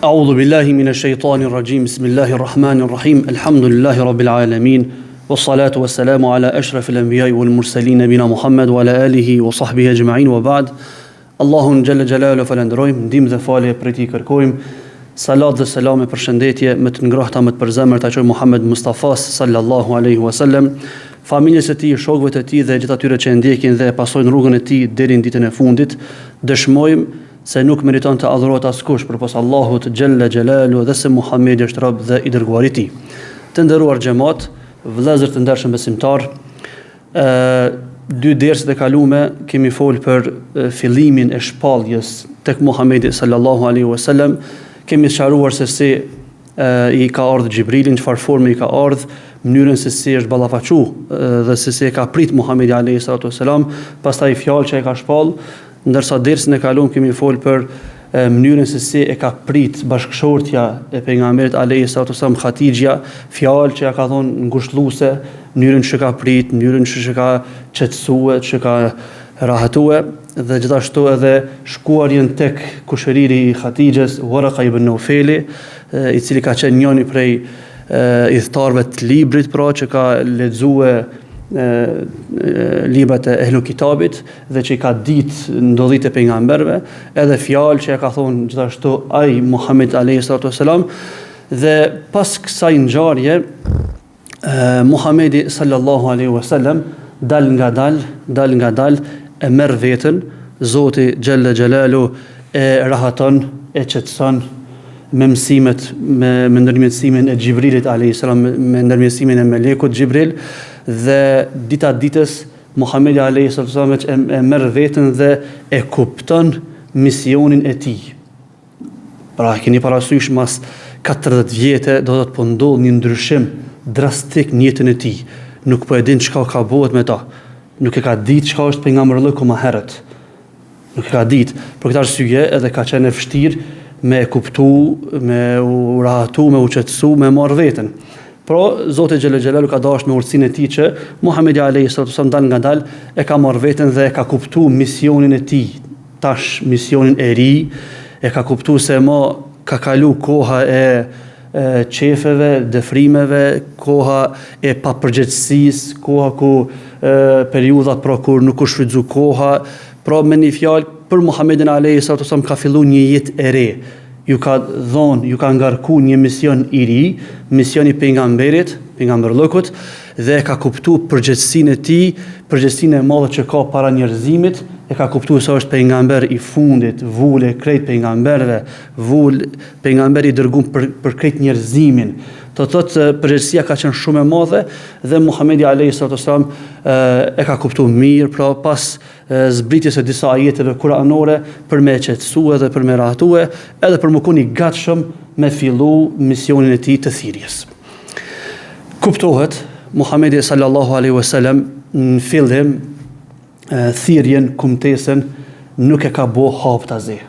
أعوذ بالله من الشيطان الرجيم بسم الله الرحمن الرحيم الحمد لله رب العالمين والصلاة والسلام على أشرف الأنبياء والمرسلين نبينا محمد وعلى آله وصحبه أجمعين وبعد Allahun Gjelle Gjelalu falenderojmë, ndihmë dhe falje për ti kërkojmë, salat dhe selam e përshëndetje më të ngrohta më të përzemër të aqoj Muhammed Mustafa sallallahu alaihi wasallam, familjes e tij, shokëve të tij dhe gjithë atyre që e ndjekin dhe pasojnë rrugën e tij deri në ditën e fundit. Dëshmojmë se nuk meriton të adhurohet askush përpos Allahut Gjelle Gjelalu dhe se Muhamedi është rob dhe i dërguar i tij. Të nderuar xhamat, vëllezër të ndershëm besimtar, dy derset e kaluame kemi folë për fillimin e shpalljes tek Muhamedi sallallahu alaihi wasallam. Kemi sqaruar se si i ka ardhur Xhibrilin, çfarë forme i ka ardhur, mënyrën se si është ballafaquar dhe se si e ka prit Muhamedi alaihi salatu wasalam, pastaj fjalë që e ka shpall, ndërsa dersin e kaluam kemi folë për mënyrën se si e ka prit bashkëshortja e pejgamberit alaihi salatu wasalam Khatixha, fjalë që ja ka thonë ngushëlluese, mënyrën që ka prit, mënyrën që ka qetësuar, që ka rahatue, dhe gjithashtu edhe shkuarjen tek kushëriri i Khatixhes, Waraqa ibn Nawfali, i cili ka qenë njëri prej idhëtarëve të librit, pra që ka lexuar librat e ehlu kitabit dhe që i ka ditë ndodhit e pejgamberëve, edhe fjalë që ja ka thonë gjithashtu ai Muhammed alayhi salatu wasalam. Dhe pas kësaj ngjarje Muhamedi sallallahu alaihi wasallam dal nga dal e merr veten, Zoti Gjelle Gjelalu e rahaton, e qetëson me mësimet, me ndërmjetësimin e Xhibrilit alayhi salam, me ndërmjetësimin e melekut Xhibril, dhe dita ditës Muhamedi alayhi salam e merr veten dhe e kupton misionin e tij. Pra keni parasysh mas 40 vjetë do të po ndodh një ndryshim drastik në jetën e tij. Nuk po e din çka ka bëhet me ta. Nuk e ka ditë çka është pejgamberi më herët. Nuk e ka ditë. Për këtë arsye edhe ka qenë e vështirë me e kuptu, me u rahatu, me u qetësu, me marr veten. Pro Zoti Gjelle Gjelalu ka dashur me urtësinë e tij që Muhamedi alayhi salatu wasallam dal nga dal e ka marr veten dhe e ka kuptu misionin e tij. Tash misionin e ri, e ka kuptu se ka kalu koha e qefeve, dëfrimeve, koha e papërgjegjësisë, koha ku periudha pra kur nuk u shfrytzu koha, pra me një fjalë për Muhamedin alayhi salatu wasallam ka filluar një jetë e re. Ju ka ngarku një mision i ri, misioni pejgamberit, pejgamberllëkut, dhe ka kuptu përgjegjësinë e tij, përgjegjësinë e madhe që ka para njerëzimit, e ka kuptu se është pejgamber i fundit, vule krejt pejgamberve, pejgamberi i dërguar për krejt njerëzimin. Do thotë përgjegjësia ka qenë shumë e madhe dhe Muhamedi alayhi salatu wasallam e ka kuptuar mirë, pra pas zbritjes së disa ajeteve kuranore për me qetësue dhe për me rahatue, edhe për më qenë i gatshëm me fillu misionin e tij të thirrjes. Kuptohet Muhamedi sallallahu alaihi wasallam në fillim thirrjen, kumtesën nuk e ka bo hap tazi.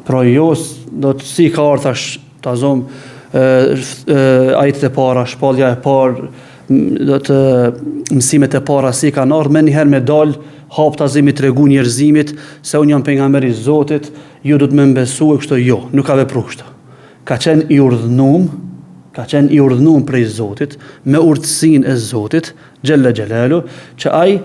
Pra jo do të si ka ardhur tash tazom ajetet e para, shpallja e parë, do të mësimet e para si kanë ardhur më një herë me dal hap tazi mi tregu njerëzimit se unë jam pejgamberi i Zotit, ju do të më besoj kështu, jo, nuk ka vepruar kështu. Ka qenë i urdhnuar prej Zotit, me urtësinë e Zotit Gjelle Gjelalu, që ai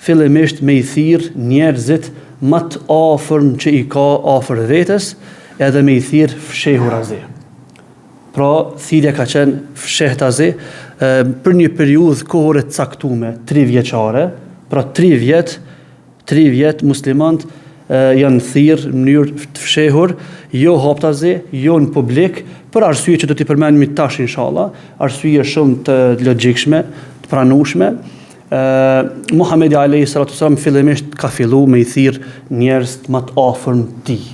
fillimisht me i thirr njerëzit më të afërm që i ka afër vetes, edhe me i thirr fshehur azi. Pra thirrja ka qenë fshehtazi për një periudhë kohore të caktuar, 3 vjeçare. Pra 3 vjet muslimanët janë thirrë në mënyrë të fshehur, jo haptazi, jo në publik, për arsye që do t'i përmendim tash inshallah, arsye shumë të logjikshme, të pranueshme. Muhamedi alayhi salatu wasallam fillimisht ka filluar me i thirr njerëz më të afërm tij.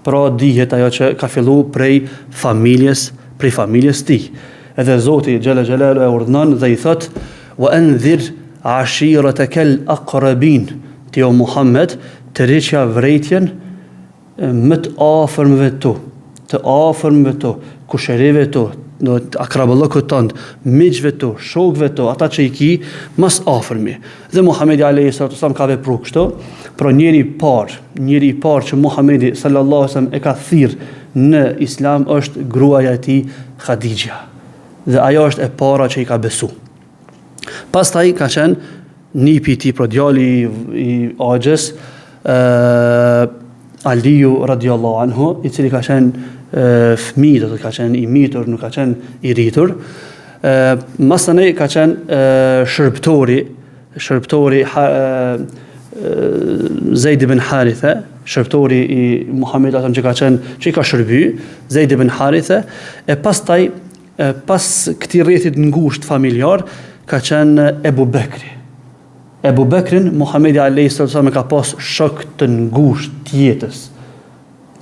Pra dihet ajo që ka filluar prej familjes tij. Edhe Zoti Gjelle Gjelalu e urdhnon dhe i thot: "Wa anzir ashiratakal aqrabin", ti o Muhammed, të rriqja vrejtjen më të afërmëve tu, kusherive tu, akrabëllëkët tënd, miqve tu, shokëve tu, ata që i ki mas afërmi. Dhe Muhamedi alayhi salatu wasallam ka vepruar kështu. Pra njëri i parë që Muhamedi sallallahu alaihi wasallam e ka thirr në Islam është gruaja e tij Khadija. Dhe ajo është e para që i ka besu. Pastaj ka qenë nipi i tij, pra djali i Axhës, Aliu radiallahu anhu, i cili ka qenë fëmijë, do të ka qenë i mitur, nuk ka qenë i rritur. Masanej ka qenë shërbëtori Zeid ibn Haritha, shërbëtori i Muhamedit që ka qenë, që i ka shërby, Zeid ibn Haritha, e pastaj pas këtij rrethit ngushtë familjar ka qenë Ebu Bekri. Ebu Bekrin Muhamedi alayhis salam ka pas shok të ngushtë të jetës.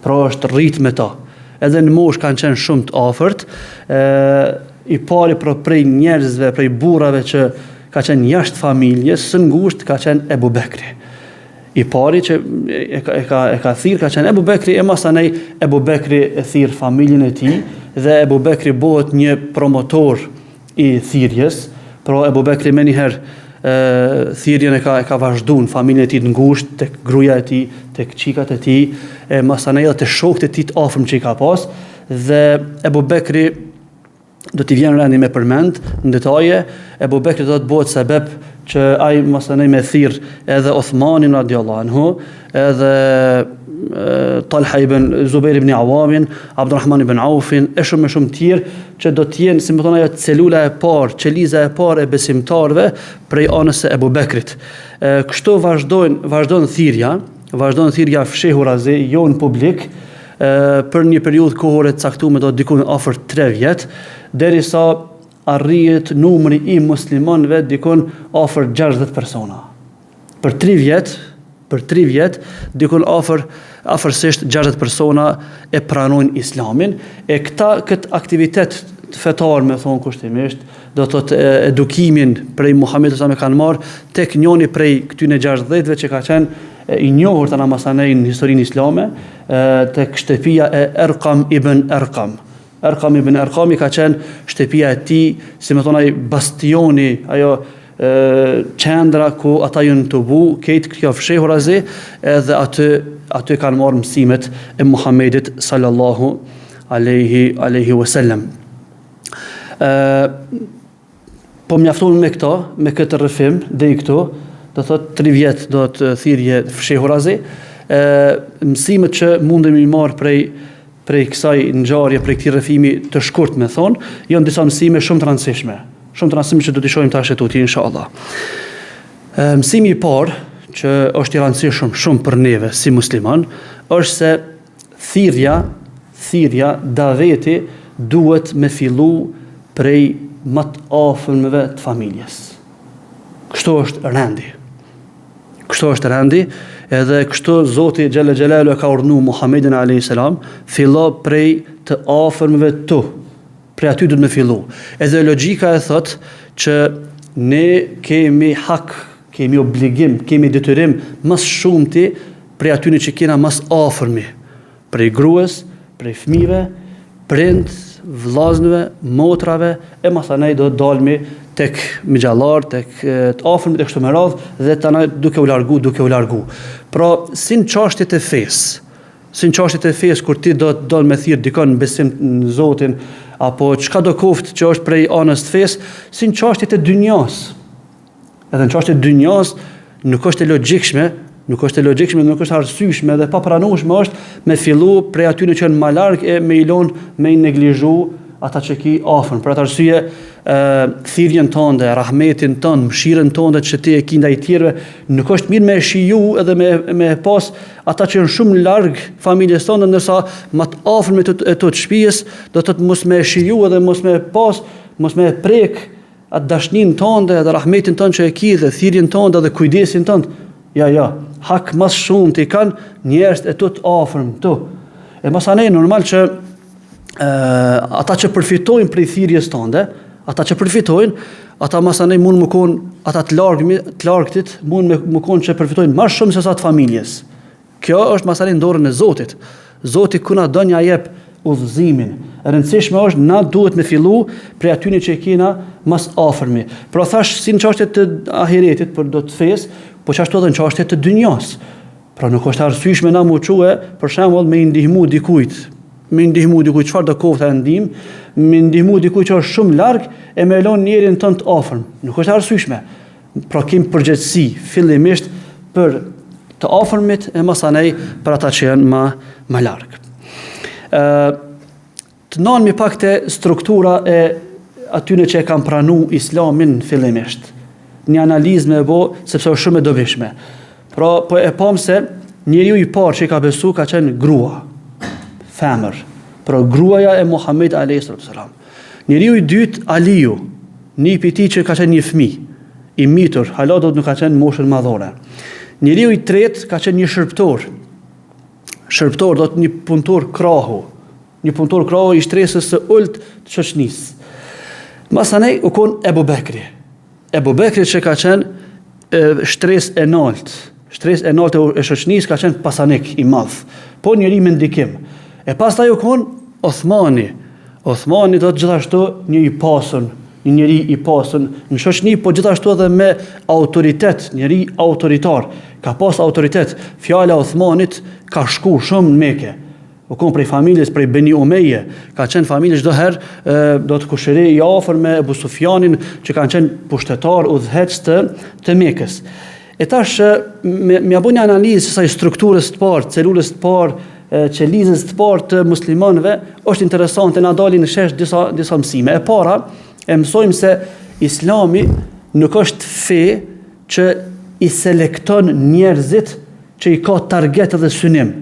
Pra është rrit me ta. Edhe në moshë kanë qenë shumë të afërt. I pari prej njerëzve, prej burrave që ka qenë jashtë familjes së ngushtë ka qenë Ebu Bekri. I pari që e ka thirr ka qenë Ebu Bekri, e masanej Ebu Bekri e thirr familjen e tij dhe Ebu Bekri bëhet një promotor i thirrjes. Pra Ebu Bekri më njëherë thirrjen e ka vazhduar në familjen e tij të ngushtë, tek gruaja e tij, tek çikat e tij, masanej edhe te shokët e tij të afërm që i ka pas, dhe Ebu Bekri do t'i vjen rendi me përmend në detaje. Ebu Bekri do të bëhet sebeb që ai masanej me thirr edhe Uthmanin radiallahu anhu, edhe Talha ibn Zubair ibn Awamin, Abdurrahman ibn Aufin, e shumë tjerë që do të jenë, si më thonë ajo, celula e parë, qeliza e parë e besimtarëve prej anës së Ebu Bekrit. Kështu vazhdon thirrja fshehurazi, jo në publik, për një periudhë kohore të caktuar, do diku afër 3 vjet, derisa arrihet numri i muslimanëve dikon afër 60 persona. Për 3 vjet, dikon afërsisht 60 persona e pranojnë Islamin, e këtë aktivitet fetar, me thonë kushtimisht, do të thotë edukimin prej Muhamedit sa me kanë marrë tek njëri prej këtyne 60-ve që ka qenë i njohur të namasanej në historinë islame, tek shtëpia e Erkam ibn Erkam. Erkam ibn Erkami ka qenë shtëpia e tij, si më thonë ai bastioni, ajo qendra ku ata janë të bu, këtë kjo fshehurazi, edhe aty kanë marrë mësimet e Muhamedit sallallahu alaihi wasallam. Po mjafton me këto, me këtë rrëfim deri këtu, do thotë 3 vjet do të thirrje fshehurazi. Mësimet që mundemi marr prej kësaj ngjarje, prej këtij rrëfimi të shkurt, me thonë, janë disa mësime shumë të rëndësishme që do t'i shohim tash tuti inshallah. Mësimi i parë që është i rëndësishëm shumë për neve si musliman është se thirrja daveti duhet me fillu prej më të afërmëve të familjes. Kështu është rendi, edhe kështu Zoti xhalla xhelalu e ka urdhëruar Muhamedit alayhis salam, fillo prej të afërmëve tu. Prej aty duhet me fillu. Edhe logjika e thot që ne kemi hak, kemi obligim, kemi detyrim më shumti prej atyre që kena më afërmi, prej gruas, prej fëmijëve, prind, vllazëve, motrave, e masanej do të dalmi tek migjallar, tek të afërmit e kështu me radhë, dhe tana duke u largu. Pra, sin çështjet e fesë, kur ti do të dal me thirr dikon në besim në Zotin, apo çka do koft që është prej anës të fesë, sin çështjet e dynjas. Edhe në çështjet e dynjas nuk është e logjikshme, nuk është arsyeshme dhe pa pranueshme është me fillu prej aty që janë më larg e me ilon me neglizhu ata që ki afër. Për atë arsye thirrjen tënde, rahmetin tënd, mëshirën tënde që ti e ke ndaj tjerëve, nuk është mirë me shiju edhe me pas ata që janë shumë larg familjes tënde, ndërsa më të afër me të shtëpisë do të mos me shiju edhe mos me prek atë dashnin tënde dhe rahmetin tënd që e ke dhe thirrjen tënde dhe kujdesin tënd. Ja, hak mas shumë të i kanë njerëz e të afërm tu. E masanej normal që ata që përfitojnë prej thirrjes tënde, ata masanej mund më konë, ata të largëtit mund më konë që përfitojnë më shumë se sa të familjes. Kjo është masanej në dorën e Zotit. Zoti kuna do një jep udhëzimin. E rëndësishme është na duhet me fillu prej atyre që e kena mas afërmi. Pra thash si në çështjet të ahiretit për do të fesë, po çashtu edhe në çështjet të dynjas. Pra nuk është arsyeshme na më çuë, për shembull me i ndihmu dikujt me ndihmu dikuj çfarë do kofta e ndihmë, me ndihmu dikuj që është shumë larg e me lon njerin tënd të afërm. Nuk është arsyeshme. Pra kim përgjegjësi fillimisht për të afërmit e masanej për ata që janë më larg. Të nalmi pak te struktura e atyne që e kam pranu islamin fillimisht. Një analizë me bo, sepse është shumë e dobishme. Pra, po e pam se njeriu i parë që i ka besu ka qenë grua, femër. Pra, gruaja e Muhammed a.s. Njeriu i dytë, Aliu, një piti që ka qenë një fëmijë, i mitur, hala do të nuk ka qenë moshën madhore. Njeriu i tretë ka qenë një shërptor. Shërptor do të një punëtor krahu. Një punëtor krahu i shtresës së ulët të shoqënisë. Masanej u kon Ebu Bekri. Ebu Bekri që ka qenë shtresë e naltë. Shtresë e naltë e shoqënisë ka qenë pasanik i madh. Po njeri me ndikim. E pastaj u kon Othmani. Othmani do të gjithashtu një i pasën, një njeri i pasën në shoqëni, po gjithashtu edhe me autoritet, njeri autoritar. Ka pas autoritet. Fjala e Othmanit ka shku shumë në Mekë. U kon prej familjes, prej Beni Umeje, ka qenë familje çdo herë do të kushëri i afër me Ebu Sufjanin, që kanë qenë pushtetar udhëhec të Mekës. E tash m'ja bëj një analizë së strukturës të parë, celulës të parë, qelizës të parë të muslimanëve, është interesante, na dalin në shesh disa mësime. E para, e mësojmë se Islami nuk është fe që i selekton njerëzit që i ka target edhe synim.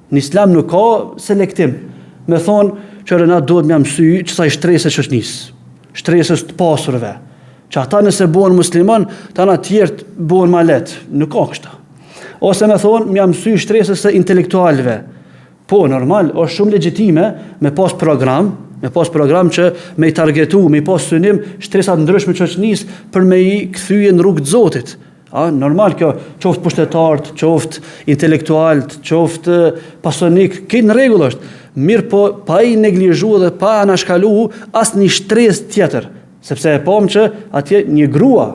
Në Islam nuk ka selektim. Me thonë që na duhet me mësy çfarë shtresë shoqënisë, shtresës të pasurve. Që ata nëse bëhen musliman, ta na tjerë bëhen ma lehtë. Nuk ka kështu. Ose me thonë me mësy shtresës së intelektualëve. Po, normal, është shumë legjitime me pas program që me i targetu, me i pas synim shtresat ndryshme të shoqënisë për me i kthye në rrugë të Zotit. Normal kjo, qoftë pushtetarët, qoftë intelektualët, qoftë pasonik, këtë në rregull është. Mirë po, pa i neglizhu dhe pa anashkalu asë një shtresë tjetër, sepse e pam që atje një grua,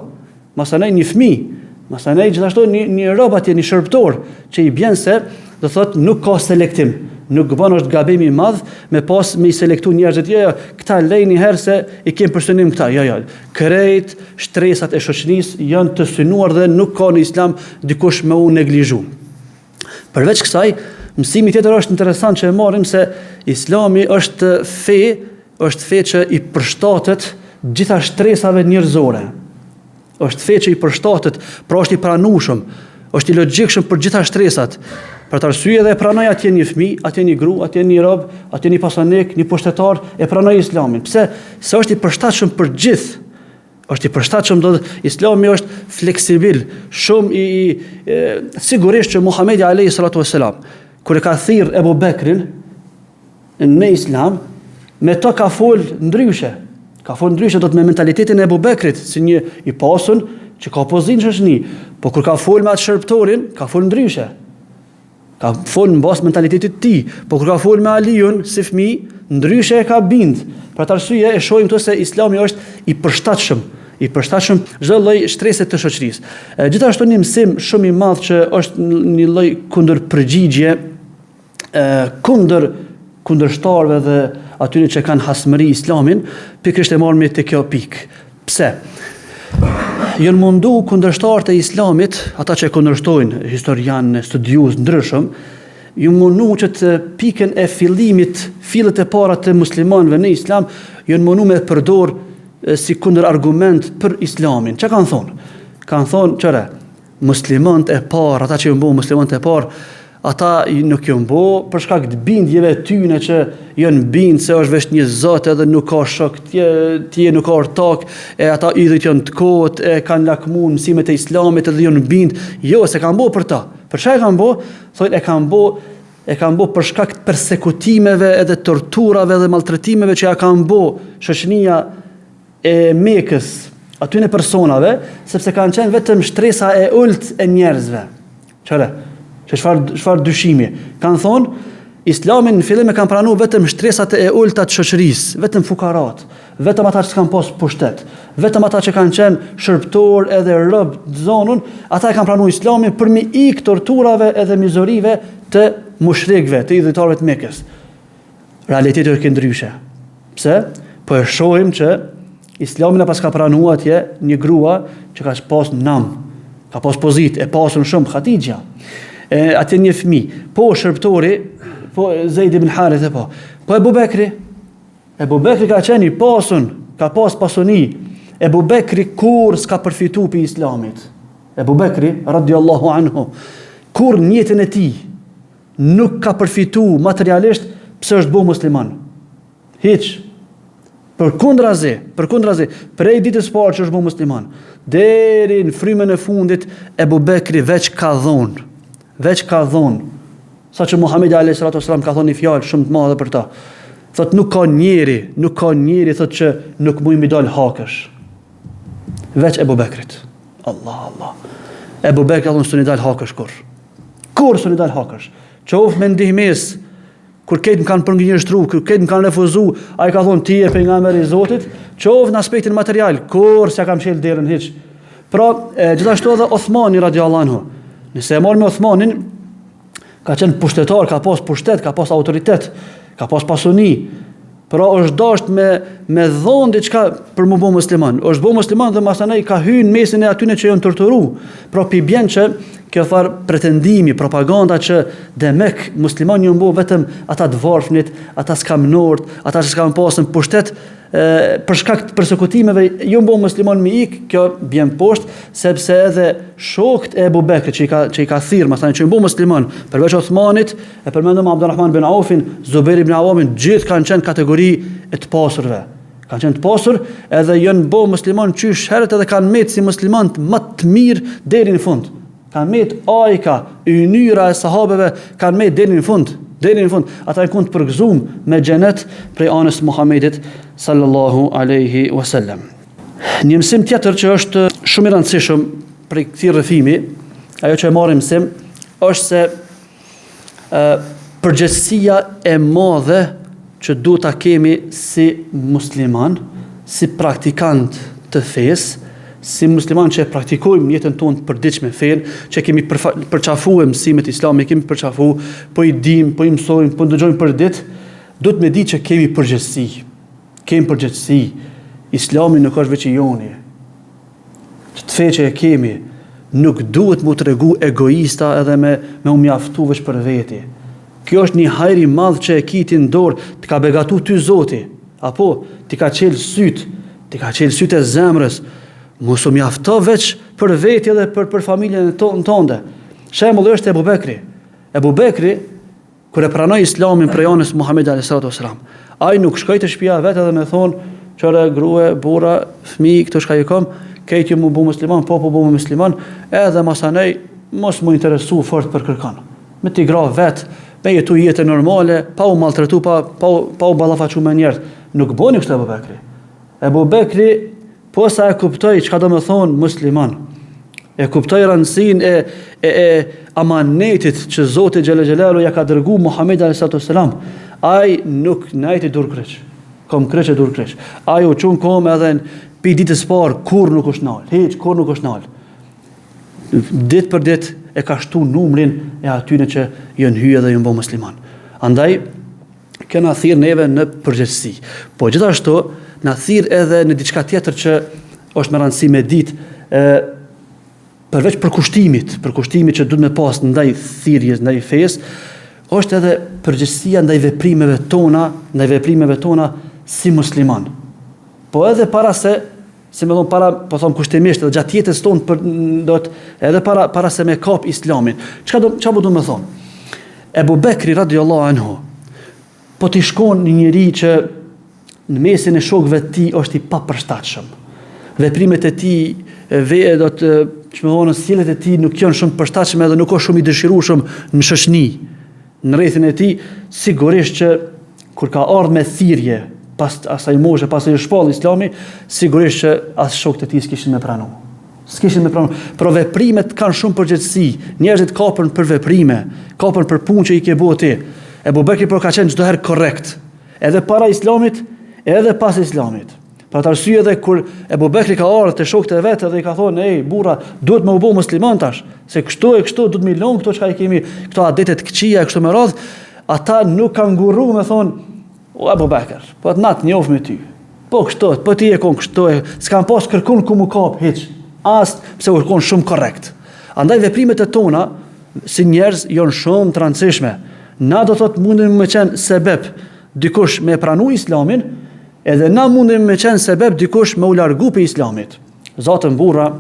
masanej një fëmijë, masanej gjithashtu një rob atje, një shërptor, që i bjen se, do thotë, nuk ka selektim. Nuk bën është gabim i madh me i selektu njerëzit. Jo, këta lej një herë se i kem për synim këta. Jo. Krejt shtresat e shoqënisë janë të synuar dhe nuk ka në Islam dikush me u neglizhu. Përveç kësaj, mësimi tjetër është interesant që e marrim se Islami është fe që i përshtatet gjitha shtresave njerëzore. Është fe që i përshtatet, pra është i pranueshëm, është i logjikshëm për gjitha shtresat. Për të arsye dhe e pranoj atje një fëmijë, atje një gru, atje një rob, atje një pasanik, një pushtetar, e pranoj Islamin. Pse? Se është i përshtatshëm për gjithë. Është i përshtatshëm, do të Islami është fleksibil, shumë sigurisht që Muhamedi alayhi salatu vesselam, kur e ka thirr Ebu Bekrin në Islam, me to ka fol ndryshe. Ka fol ndryshe do të me mentalitetin e Ebu Bekrit, si një i pasun që ka pozinë shoqëni, po kur ka fol me atë shërptorin, ka fol ndryshe. Ka fol në bazë mentalitetit të tij, po kur ka fol me Aliun si fëmijë, ndryshe e ka bind. Për atë arsye e shohim këtu se Islami është i përshtatshëm çdo lloj shtrese të shoqërisë. Gjithashtu një mësim shumë i madh që është një lloj kundërpërgjigje kundërshtarëve dhe atyre që kanë hasmëri Islamin, pikërisht e marrëm te kjo pikë. Pse? Jënë mundu kundërshtarët e Islamit, ata që e kundërshtojnë historianë, studiues ndryshëm, jënë mundu që të pikën e fillet e para të muslimanëve në Islam, jënë mundu me përdor si kundër argument për Islamin. Që kanë thonë? Kanë thonë qëre, muslimanët e parë, ata që jënë bo muslimanët e parë, ata nuk jënë bo për shkak të bindjeve tyne që jënë bindë se është vesh një zot edhe nuk ka shok, tje nuk ka ortak, e ata idhët janë të kot, e kanë lakmu në mësimet e Islamit edhe jënë bindë. Jo, se kanë bo për ta. Për çfarë kanë bo? Thonë e kanë bo për shkak të persekutimeve edhe torturave dhe maltretimeve që ja kanë bo shoqënia e Mekës atyne personave, sepse kanë qenë vetëm shtresa e ulët e njerëzve. Çfarë dyshimi? Kanë thonë, Islamin në fillim e kanë pranuar vetëm shtresat e ulta të shoqërisë, vetëm fukarat, vetëm ata që kanë pas pushtet, vetëm ata që kanë qenë shërptor edhe rob të zonën, ata e kanë pranuar Islamin për mi ik torturave edhe mizorive të mushrikëve, të idhujtarëve të Mekës. realiteti është ndryshe. Pse? Po e shohim që Islami na pas ka pranuar atje një grua që ka pas nam, ka pas pozitë, e pasur shumë, Khatixha. Atje një fëmijë, po shërbëtori, po Zeid ibn Harith po. Po Ebu Bekri ka qenë i pasun, ka pas pasuni. Ebu Bekri kur s'ka përfitu për Islamit. Ebu Bekri, radiallahu anhu, kur njëtën e tij nuk ka përfitu materialisht pse është bo musliman. Hiq. Përkundrazi, prej ditës parë që është bo musliman, deri në frymën e fundit, Ebu Bekri veç ka dhonë. Sa që Muhamedi alayhi salatu wasalam ka thonë një fjalë shumë të madhe për ta. Thot nuk ka njeri thot që nuk mund mi dal hakësh. Veç Ebu Bekrit. Allah. Ebu Bekri thonë s'u dal hakësh kur. Kur s'u dal hakësh. Qof me ndihmës, kur këtë më kanë përngjështru, kur këtë më kanë refuzu, ai ka thonë ti e pejgamberi i Zotit, qof në aspektin material, kur s'ja kam qel derën hiç. Pra, gjithashtu edhe Uthmani radiallahu anhu. Nëse e marrë me Uthmanin, ka qenë pushtetar, ka pas pushtet, ka pas autoritet, ka pas pasuni. Pra është dasht me dhonë diçka për mu bo musliman. Është bo musliman dhe masanej ka hynë mesin e atyne që janë torturu. Pra pi bjen që kjo farë pretendimi, propaganda që demek musliman ju mbo vetëm ata të varfnit, ata s'kam nort, ata që s'kam pasën pushtet, për shkak të përsekutimeve ju mbo musliman me ik, kjo bjen poshtë, sepse edhe shokët e Ebu Bekrit që i ka thirrë, masanej që ju mbo musliman, përveç Uthmanit, e përmendëm Abdurrahman bin Aufin, Zubair ibn Awamin, gjithë kanë qenë kategori e të pasurve. Kanë qenë të pasur edhe janë bo musliman qysh herët edhe kanë metë si musliman më të mirë deri në fund. Kanë metë ajka, ynyra e sahabeve kanë metë deri në fund. Ata e kanë të përgëzuar me xhenet prej anës Muhamedit sallallahu alaihi wasallam. Një mësim tjetër që është shumë i rëndësishëm për këtij rrëfimi, ajo që e marrim mësim, është se përgjegjësia e madhe që duhet ta kemi si musliman, si praktikant të fesë, si musliman që e praktikojmë jetën tonë të përditshme fenë, që kemi përqafuar mësimet islame, kemi përqafuar, po i dim, po i mësojmë, po ndëgjojmë për ditë, duhet me di që kemi përgjegjësi. Islami nuk është veç i joni. Këtë fe që e kemi, nuk duhet mu tregu egoista edhe me u mjaftu veç për veti. Kjo është një hajri madh që e kiti në dorë, të ka begatu ty Zoti, apo ti ka qelë sytë e zemrës, mos u mjafto veç për veti edhe për familjen tënde. Shembull është Ebu Bekri. Ebu Bekri, kur e pranoi Islamin prej anës Muhamedit alayhi salatu wasalam, ai nuk shkoi te shtëpia vetë edhe me thonë, çore grua, burra, fëmijë, këto shka i kam, këtë ju mu bu musliman, po bu musliman, edhe masanej mos mu interesu fort për kërkan. Me t'i gra vetë, me jetu jetë normale, pa u maltretu, pa u ballafaqu me njerëz. Nuk boni kështu Ebu Bekri. Ebu Bekri, po sa e kuptoj çka do të thonë musliman, e kuptoj rëndësinë e amanetit që Zoti xhela xhelalu ja ka dërguar Muhamedit alayhi salatu wasalam, ai nuk najti dur kreç. Kom kreç e dur kreç. Ai u çon kom edhe pi ditës parë kur nuk është nal. Hiç kur nuk është nal. Ditë për ditë e ka shtu numrin e atyre që janë hyrë dhe janë bë musliman. Andaj kena thirr neve në përgjithësi. Po gjithashtu na thirr edhe në diçka tjetër që është me rëndësi me ditë, përveç përkushtimit që duhet me pas ndaj thirrjes, ndaj fesë, është edhe përgjegjësia ndaj veprimeve tona si musliman. Po edhe para se, si më thonë po them kushtimisht, edhe gjatë jetës tonë edhe para se me kap Islamin. Çfarë do të thonë? Ebu Bekri radiallahu anhu, po t'i shkon një njeri që në mesin e shokëve të tij është i papërshtatshëm. Veprimet e tij, sjelljet e tij nuk janë shumë përshtatshme edhe nuk është shumë i dëshirueshëm në shoqëni. Në rrethin e tij, sigurisht që kur ka ardhur me thirrje pas asaj moshe, pas ai shpall Islami, sigurisht që as shokët e tij s'kishin me pranu. Por veprimet kanë shumë përgjegjësi. Njerëzit kapën për veprime, kapën për punë që i ke bëu ti. Ebu Bekri ka qenë çdo herë korrekt, edhe para Islamit, edhe pas Islamit. Për atë arsye edhe kur Ebu Bekri ka ardhur te shokët e vet dhe i ka thonë, "Ej, burra, duhet më u bë musliman tash, se kështu duhet më lëm këto çka i kemi, këto adete të këqija kështu me radh." Ata nuk kanë ngurru me thonë, O Abu Bekr, po të natë njoh me ty. Po kështu, po ti e kon kështu, s'kam pas kërkon ku më kap hiç. As pse u kon shumë korrekt. Andaj veprimet e tona si njerëz janë shumë të rëndësishme. Na do thot mundem me qenë sebeb dikush me pranu islamin, edhe na mundem me qenë sebeb dikush me u largu për islamit. Zatën burra,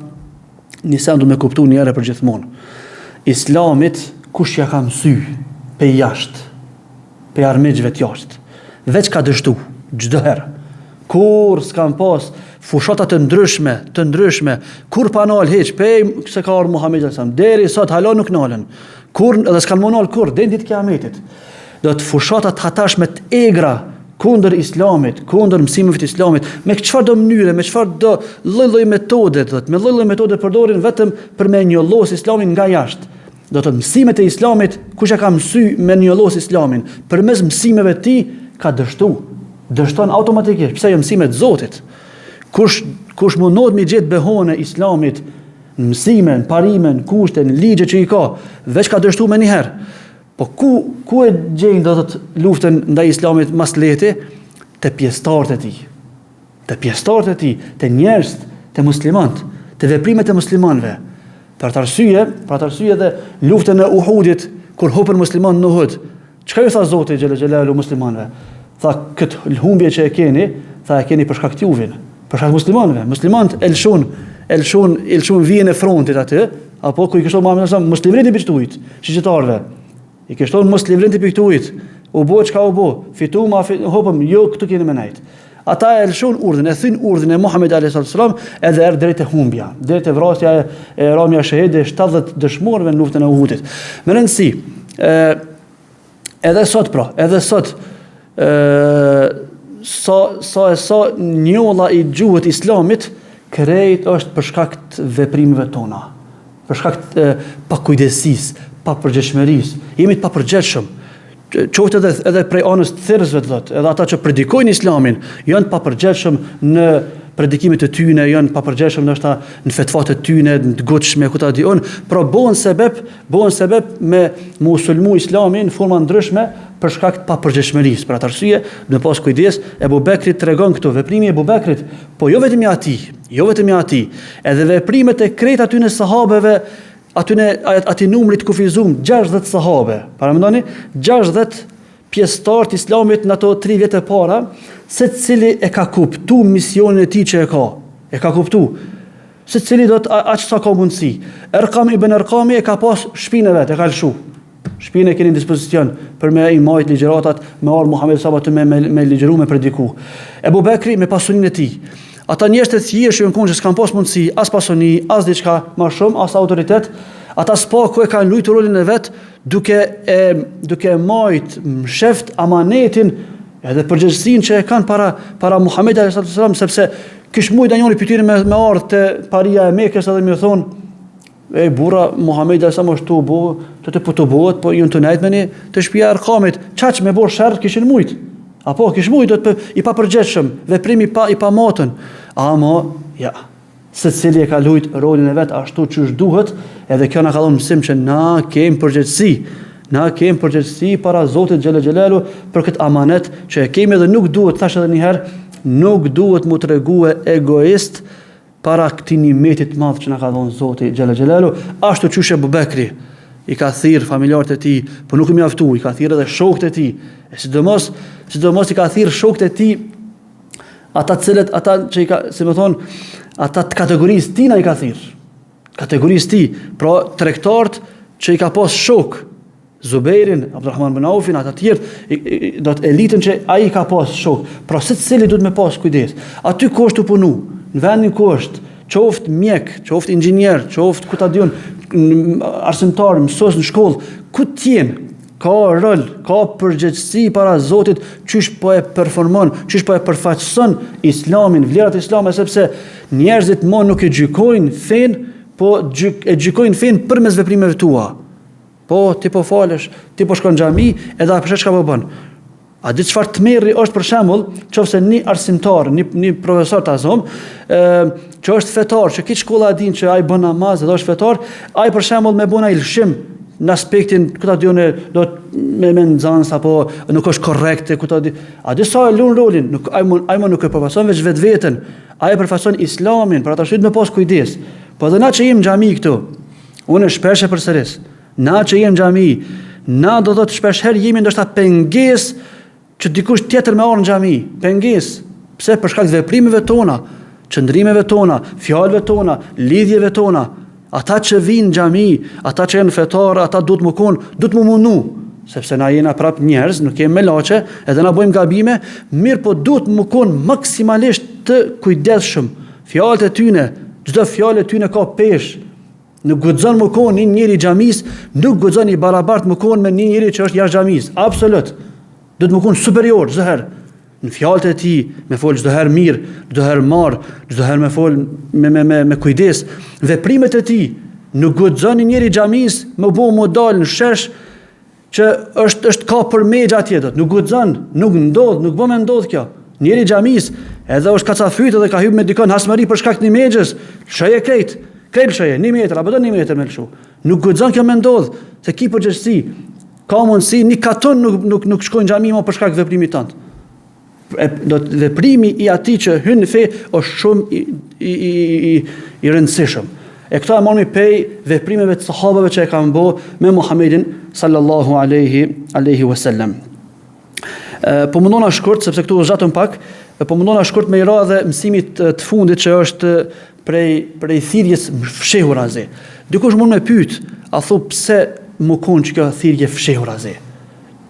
një sendu me kuptu njëre për gjithmonë. Islamit kush ja ka mësy pe jashtë, pe armiqve të jashtë. Veç ka dështu, çdo herë. Kur s'kam pas fushata të ndryshme, kur pa nal hiç, pe se ka ardhur Muhamedi sallallahu alaihi wasallam, deri sot hala nuk nalen. Kur edhe s'kan më nal kur, deri ditë kiametit. Do të fushata të hatashme të egra kundër islamit, kundër mësimeve të islamit, me çfarë do mënyre, me çfarë do lloj metode, do të me lloj metode përdorin vetëm për me njollos islamin nga jashtë. Do të mësimet e islamit, kush e ka mësy me njollos islamin, përmes mësimeve të tij ka dështon automatikisht, pse jo mësimet Zotit. Kush mundohet me gjetë behone islamit, në mësimen, parimen, kushten, ligje që i ka, veç ka dështu me njëherë. Po ku e gjejnë do të luftën ndaj islamit mas lehti? Te pjesëtarët e tij. Te pjesëtarët e tij, te njerëzit, te muslimanët, te veprimet e muslimanëve. Për atë arsye dhe luftën e Uhudit kur hupën muslimanë në Uhud. Çka ju tha Zoti xhelalu muslimanëve? Tha këtë humbje që e keni për shkak të juve, për shkak të muslimanëve. Muslimanët elshun vijën e frontit aty, apo ku i kishton Muhamedi sallallahu alaihi wasallam muslimanët e piktuit, shqiptarëve. I kishton muslimanët e piktuit. U bë çka u bë, hopëm, jo këtu keni më nejt. Ata elshun urdhën, e thyn urdhën e Muhamedit sallallahu alaihi wasallam, edhe erdhi drejt e humbja, drejt e vrasja e ramja shahide 70 dëshmorëve në luftën e Uhudit. Me rëndësi, edhe sot sa njolla i gjuhët islamit krejt është për shkak të veprimeve tona, për shkak të pakujdesisë, papërgjegjshmërisë. Jemi të papërgjegjshëm. Qoftë edhe prej anës të thirrësve, edhe ata që predikojnë islamin janë të papërgjegjshëm në predikimet e tyre, janë të papërgjegjshëm ndoshta në fetvat e tyre, të gotshme ku ta diun, por bëhen sebeb me musulmu islamin në forma ndryshme për shkak të papërgjegjshmërisë. Për atë arsye, do pas kujdes, Ebu Bekri tregon këtu veprimi e Ebu Bekrit, po jo vetëm i atij, edhe veprimet e krejt aty në sahabeve, aty numrit kufizum 60 sahabe. Para mendoni, 60 pjesëtar të islamit në ato 3 vjet e para, secili e ka kuptuar misionin e tij që e ka kuptuar. Secili do të aq sa ka mundësi. Erkam ibn Erkami e ka pas shtëpinë vet, e ka lëshu. Shpinë e keni në dispozicion për me i majt ligjeratat, me arë Muhammed Sabat me ligjeru, me prediku. Ebu Bekri me pasunin e tij. Ata njerëz të thjeshtë që kanë s'kan pas mundësi, as pasuni, as diçka më shumë, as autoritet, ata s'paku e kanë luajtur rolin e vet, duke majt msheft amanetin edhe përgjegjësinë që e kanë para Muhamedit sallallahu alaihi wasallam, sepse kish mujt njëri pyetën me ardh te paria e Mekës edhe më thon burra Muhamedi sa më shtu bu, të të bëhet, po ju të nejt me një të shtëpia e Erkamit, çaq me bor sherr kishin mujt. Apo kish mujt do të i papërgjegjshëm, veprimi i pamatën. Ama ja, secili e ka luajt rolin e vet ashtu siç duhet, edhe kjo na ka dhënë mësim që na kemi përgjegjësi. Na kemi përgjegjësi para Zotit xhelalu për këtë amanet që e kemi dhe nuk duhet, thash edhe një herë, nuk duhet mu tregue egoist para këtij nimetit madh që na ka dhënë Zoti xhelalu, ashtu siç Ebu Bekri i ka thirr familjarët e tij, por nuk i mjaftu, i ka thirr edhe shokët e tij. E sidomos i ka thirr shokët e tij, ata që i ka, si më thon, ata të kategorisë tina i ka thirr. Kategorisë ti, pra tregtarët që i ka pas shok, Zubairin, Abdulrahman bin Aufin, ata tjerë, do të elitën që ai ka pas shok. Pra secili duhet me pas kujdes. Aty ku është të punu, në vendin ku është, qoftë mjek, qoftë inxhinier, qoftë ku ta diun, arsimtar, mësues në shkollë, ku t'jen, ka rol, ka përgjegjësi para Zotit, çish po e performon, çish po e përfaqëson Islamin, vlerat e Islamit, sepse njerëzit më nuk e gjykojnë fen, po e gjykojnë fen përmes veprimeve tua. Po ti po falesh, ti po shkon në xhami, edhe apo çka po bën. A di çfarë tmerri është për shembull, nëse një arsimtar, një profesor ta zom, që është fetar, që kiç shkolla e din që ai bën namaz, edhe është fetar, ai për shembull me bën ai lëshim në aspektin këta dione do me nxans apo nuk është korrekte këta di. A di sa e lun rolin, nuk ai nuk e përfason veç vetveten, ai e përfason Islamin, për ata shit me pas kujdes. Po edhe na që jemi në xhami këtu, unë shpesh e përsëris. Na që jemi në xhami, na do të shpesh herë jemi ndoshta pengesë që dikush tjetër me orë në xhami, pengesë. Pse? Për shkak të veprimeve tona, qëndrimeve tona, fjalëve tona, lidhjeve tona. Ata që vinë në xhami, ata që janë fetarë, ata duhet më mundu, sepse na jena prap njerëz, nuk kemi melaçe, edhe na bëjmë gabime, mirë po duhet më kon maksimalisht të kujdesshëm. Fjalët e tyne, çdo fjalë e tyne ka peshë. Nuk guxon më kon një njeri xhamis, nuk guxon i barabart më kon me një njeri që është jashtë xhamis. Absolut. Duhet më kon superior çdo herë. Në fjalët e tij, me fol çdo herë mirë, çdo herë marr, çdo herë me fol me kujdes. Veprimet e tij nuk guxon një njeri xhamis më bëu modal në shesh që është ka për megj atje dot. Nuk guxon, nuk ndodh, nuk bën më ndodh kjo. Njeri xhamis edhe është kacafyt edhe ka hyrë me dikon hasmëri për shkak të një mexhës. Shoje krejt shoje, 1 metër, apo do 1 metër me lëshu. Nuk guxon kjo me ndodh, se ki përgjegjësi. Ka mundësi një katon nuk shkojnë xhami më për shkak të veprimit tënd. Do të veprimi i atij që hyn në fe është shumë i rëndësishëm. E këto e marrëm pej veprimeve të sahabëve që e kanë bërë me Muhamedit sallallahu alaihi wasallam. Po mundona shkurt sepse këtu është zhatëm pak, po mundona shkurt me i ra dhe mësimit të fundit që është prej thirrjes fshehur azi. Dikush mund me pyet, a thu pse më kon që kjo thirrje fshehur azi?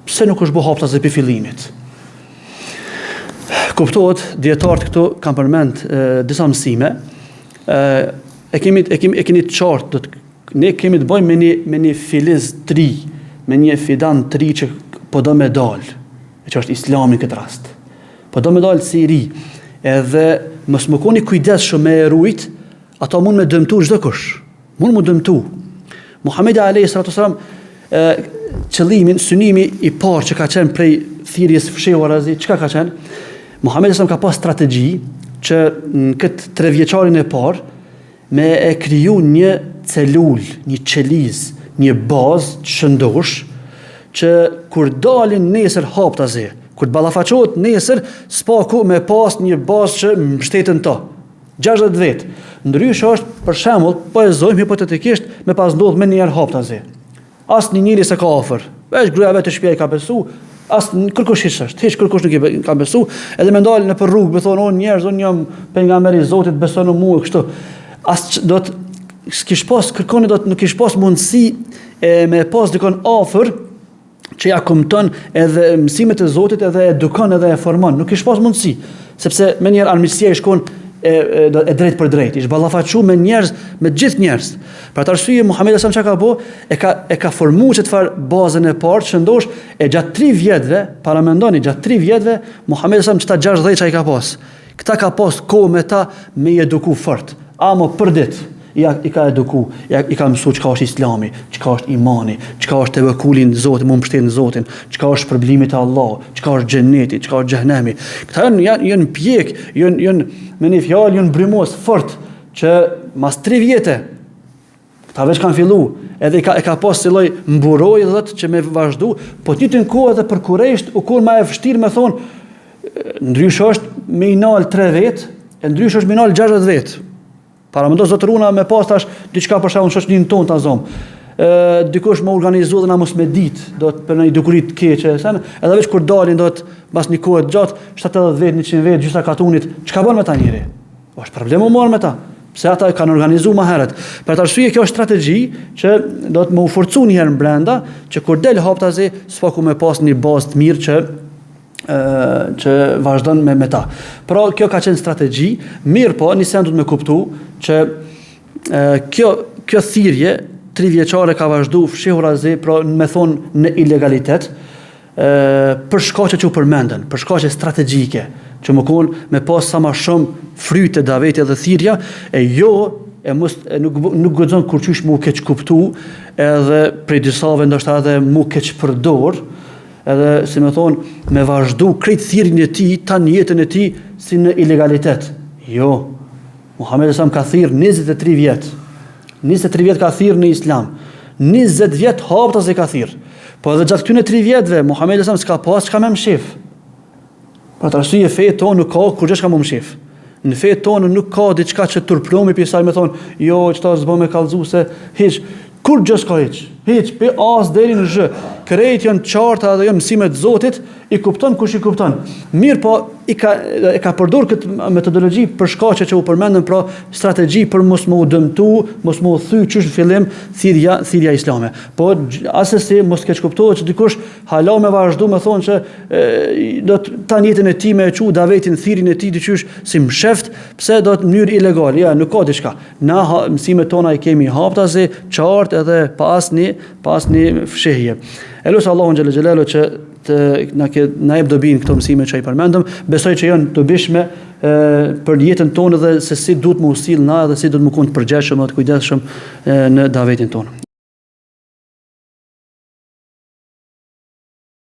Pse nuk është bë hapta ze për fillimit? Kuptohet, dietarët këtu kanë përmend disa mësime. E keni të qartë, ne kemi të bëjmë me një filiz të ri, me një fidan të ri që po do me dalë, që është Islami në këtë rast. Po do me dalë si i ri, edhe mos më koni kujdesshëm me rujt, ato mund me dëmtu çdo kush. Mund më dëmtu. Muhamedi alayhi salatu wasalam, qëllimin, synimi i parë që ka qenë prej thirrjes fshehur azi, çka ka qenë? Muhamedi ka pas strategji që në këtë 3 vjeçarin e parë me e kriju një celul, një qeliz, një bazë të shëndosh që kur dalin nesër haptazi, kur të ballafaqohet nesër, spaku me pas një bazë që mbështeten to. 60 vjet. Ndryshe është, për shembull, po e zojmë hipotetikisht me pas ndodh me një herë haptazi. Asnjë njeri s'e ka afër. Veç gruaja vetë shtëpia i ka besu, as kërkush hiç kërkush nuk i ka besu, edhe më ndalën në për rrugë, më thonë o njerëz, unë jam pejgamberi i Zotit, beson në mua kështu. As do të s'kish pas kërkoni do të nuk kish pas mundësi me pas dikon afër që ja kumton edhe mësimet e Zotit edhe edukon edhe e formon. Nuk kish pas mundësi, sepse me njëherë armiqësia i shkon e drejt për drejt, ish ballafaqu me njerëz, me gjithë njerëz. Për atë arsye Muhamedi sa çka ka bë, e ka formuar çfarë bazën e parë që ndosh e gjatë 3 vjetëve, para mendoni gjatë 3 vjetëve Muhamedi sa çta 60 çai ka pas. Këta ka pas kohë me ta me i eduku fort. Amo për ditë i ka eduku, i ka mësu çka është Islami, çka është imani, çka është tevekulli në Zotin, më mbështet në Zotin, çka është shpërblimi te Allahu, çka është xheneti, çka është xhenemi. Këta janë pjek, janë me një fjalë janë brymos fort që mas 3 vjetë këta veç kanë fillu, edhe e ka pas si lloj mburoj dhe që me vazhdu, po të njëjtën kohë edhe për Kurejsht u kon më e vështirë me thonë, ndryshe është me i nal 3 vjet, e ndryshe është me i nal 60 vjet. Para më do zotëruna me pas tash diçka për shkakun shoqërinë tonë ta zom. Dikush më organizu dhe na mos me ditë, do të për një dukuri të keqe, edhe veç kur dalin do të pas një kohë gjatë, 70 vjet, 100 vjet, gjysa katunit, çka bën me ta njëri? Është problem u marr me ta. Pse ata e kanë organizuar më herët. Për atë arsye kjo është strategji që do të më forcojë një herë brenda, që kur del haptazi, s'faku me pas një bazë të mirë që vazhdon me ta. Pra kjo ka qenë strategji, mirë po nisen duhet me kuptu që kjo thirrje 3 vjeçare ka vazhdu fshehur azi, pra me thonë në ilegalitet, për shkaqe që u përmenden, për shkaqe strategjike, që më konë me pas sa ma shumë fryte daveti dhe thirrja, nuk guxon kur qysh mu keq kuptu, edhe prej disave ndoshta edhe mu keq përdor, edhe si me thonë me vazhdu krejt thirrjen e tij, tanë jetën e tij si në ilegalitet. Jo. Muhamedi sa ka thirr 23 vjet. 23 vjet ka thirr në Islam. 20 vjet haptas e ka thirr. Po edhe gjatë këtyre 3 vjetëve Muhamedi sa s'ka pas çka më mshif. Për atë arsye feja tonë nuk ka kur gjë ka më mshif. Në fetë tonë nuk ka diçka që turplomi për sa më thon, jo, çfarë s'bën me kallëzuese, hiç. Kur gjë s'ka hiç, pe as deri në zh. Krejt janë qarta dhe janë mësimet e Zotit, i kupton kush i kupton. Mirë, po e ka përdor këtë metodologji për shkaqe që u përmendën, pra strategji për mos më u dëmtu, mos më u thy çysh në fillim thirrja islame. Po asesi mos keq kuptohet që dikush hala me vazhdu me thonë që do të tan jetën e tij me e çu davetin thirrjen e tij diçysh si msheft, pse do të në mënyrë ilegale. Ja, nuk ka diçka. Na mësimet tona i kemi haptazi, qartë edhe pa asnjë fshehje. Elos Allahun xhel xhelalu që na jep dobin këto mësime që i përmendëm, besoj që janë dobishme për jetën tonë dhe se si duhet më usill na dhe si duhet më kënd përgjeshëm dhe të kujdesshëm në davetin tonë.